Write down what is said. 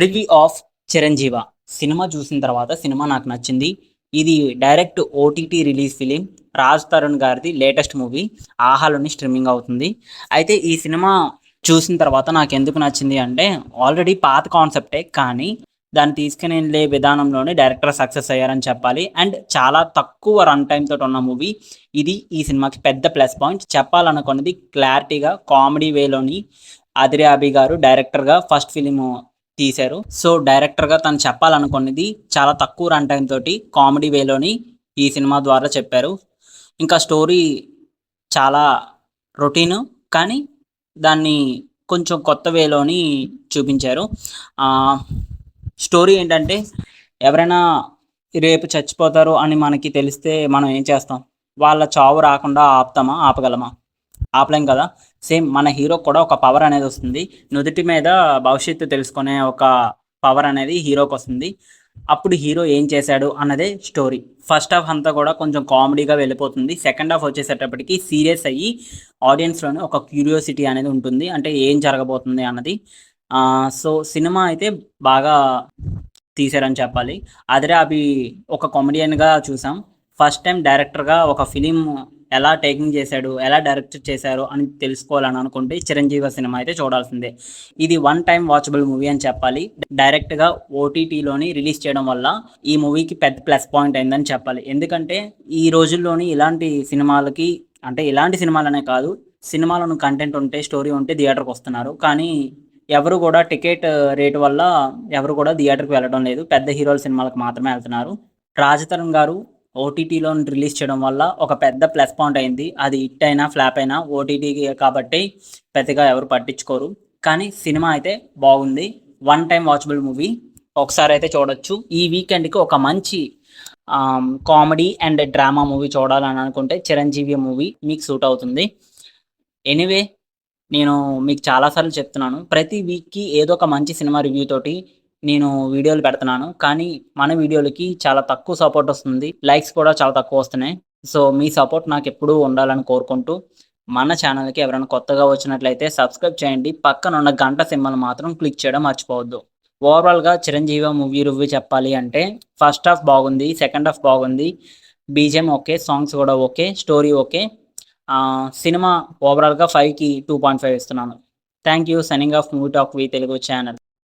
Review of Chiranjeeva cinema చూసిన తర్వాత cinema నాకు నచ్చింది. ఇది direct OTT release film. Raj Tarun గారిది లేటెస్ట్ మూవీ. ఆహాలోని స్ట్రీమింగ్ అవుతుంది. అయితే ఈ సినిమా చూసిన తర్వాత నాకు ఎందుకు నచ్చింది అంటే ఆల్రెడీ పాత కాన్సెప్టే కానీ దాన్ని తీసుకుని వెళ్ళే విధానంలోనే డైరెక్టర్ సక్సెస్ అయ్యారని చెప్పాలి. అండ్ చాలా తక్కువ రన్ టైమ్ తోటి ఉన్న మూవీ. ఇది ఈ సినిమాకి పెద్ద ప్లస్ పాయింట్. చెప్పాలనుకున్నది క్లారిటీగా కామెడీ వేలోని ఆదిర్య అభి గారు డైరెక్టర్గా ఫస్ట్ ఫిలిం తీశారు. సో డైరెక్టర్గా తను చెప్పాలనుకున్నది చాలా తక్కువ రన్ టైం తోటి కామెడీ వేలోని ఈ సినిమా ద్వారా చెప్పారు. ఇంకా స్టోరీ చాలా రొటీను కానీ దాన్ని కొంచెం కొత్త వేలోని చూపించారు. స్టోరీ ఏంటంటే ఎవరైనా రేపు చచ్చిపోతారు అని మనకి తెలిస్తే మనం ఏం చేస్తాం? వాళ్ళ చావు రాకుండా ఆపుతామా? ఆపగలమా? ఆపలేం కదా. సేమ్ మన హీరో కూడా ఒక పవర్ అనేది వస్తుంది. నుదుటి మీద భవిష్యత్తు తెలుసుకునే ఒక పవర్ అనేది హీరోకి వస్తుంది. అప్పుడు హీరో ఏం చేశాడు అన్నదే స్టోరీ. ఫస్ట్ హాఫ్ అంతా కూడా కొంచెం కామెడీగా వెళ్ళిపోతుంది. సెకండ్ హాఫ్ వచ్చేసేటప్పటికి సీరియస్ అయ్యి ఆడియన్స్లోనే ఒక క్యూరియాసిటీ అనేది ఉంటుంది. అంటే ఏం జరగబోతుంది అన్నది. సో సినిమా అయితే బాగా తీశారని చెప్పాలి. అదిరే అవి ఒక కామెడియన్గా చూసాం. ఫస్ట్ టైం డైరెక్టర్గా ఒక ఫిలిం ఎలా టేకింగ్ చేశాడు, ఎలా డైరెక్ట్ చేశారు అని తెలుసుకోవాలని అనుకుంటే చిరంజీవి సినిమా అయితే చూడాల్సిందే. ఇది వన్ టైం వాచబుల్ మూవీ అని చెప్పాలి. డైరెక్ట్గా ఓటీటీలోని రిలీజ్ చేయడం వల్ల ఈ మూవీకి పెద్ద ప్లస్ పాయింట్ అయిందని చెప్పాలి. ఎందుకంటే ఈ రోజుల్లోని ఇలాంటి సినిమాలకి, అంటే ఇలాంటి సినిమాలనే కాదు, సినిమాలను కంటెంట్ ఉంటే స్టోరీ ఉంటే థియేటర్కి వస్తున్నారు. కానీ ఎవరు కూడా టికెట్ రేటు వల్ల ఎవరు కూడా థియేటర్కి వెళ్ళడం లేదు. పెద్ద హీరోల సినిమాలకు మాత్రమే వెళ్తున్నారు. రాజ్ తరుణ్ గారు ఓటీటీలో రిలీజ్ చేయడం వల్ల ఒక పెద్ద ప్లస్ పాయింట్ అయింది. అది హిట్ అయినా ఫ్లాప్ అయినా ఓటీటీ కాబట్టి పెద్దగా ఎవరు పట్టించుకోరు. కానీ సినిమా అయితే బాగుంది. One time watchable movie. ఒకసారి అయితే చూడొచ్చు. ఈ వీకెండ్కి ఒక మంచి కామెడీ అండ్ డ్రామా మూవీ చూడాలని అనుకుంటే చిరంజీవి మూవీ మీకు సూట్ అవుతుంది. ఎనీవే, నేను మీకు చాలాసార్లు చెప్తున్నాను, ప్రతి వీక్కి ఏదో ఒక మంచి సినిమా రివ్యూ తోటి నేను వీడియోలు పెడుతున్నాను. కానీ మన వీడియోలకి చాలా తక్కువ సపోర్ట్ వస్తుంది. లైక్స్ కూడా చాలా తక్కువ వస్తున్నాయి. సో మీ సపోర్ట్ నాకు ఎప్పుడూ ఉండాలని కోరుకుంటూ, మన ఛానల్కి ఎవరైనా కొత్తగా వచ్చినట్లయితే సబ్స్క్రైబ్ చేయండి. పక్కన ఉన్న గంట సింబల్ మాత్రం క్లిక్ చేయడం మర్చిపోవద్దు. ఓవరాల్గా చిరంజీవి మూవీ రివ్యూ చెప్పాలి అంటే ఫస్ట్ హాఫ్ బాగుంది, సెకండ్ హాఫ్ బాగుంది, బీజిఎం ఓకే, సాంగ్స్ కూడా ఓకే, స్టోరీ ఓకే. సినిమా ఓవరాల్గా 5కి 2.5 ఇస్తున్నాను. Thank you. Signing off movie talk V Telugu channel.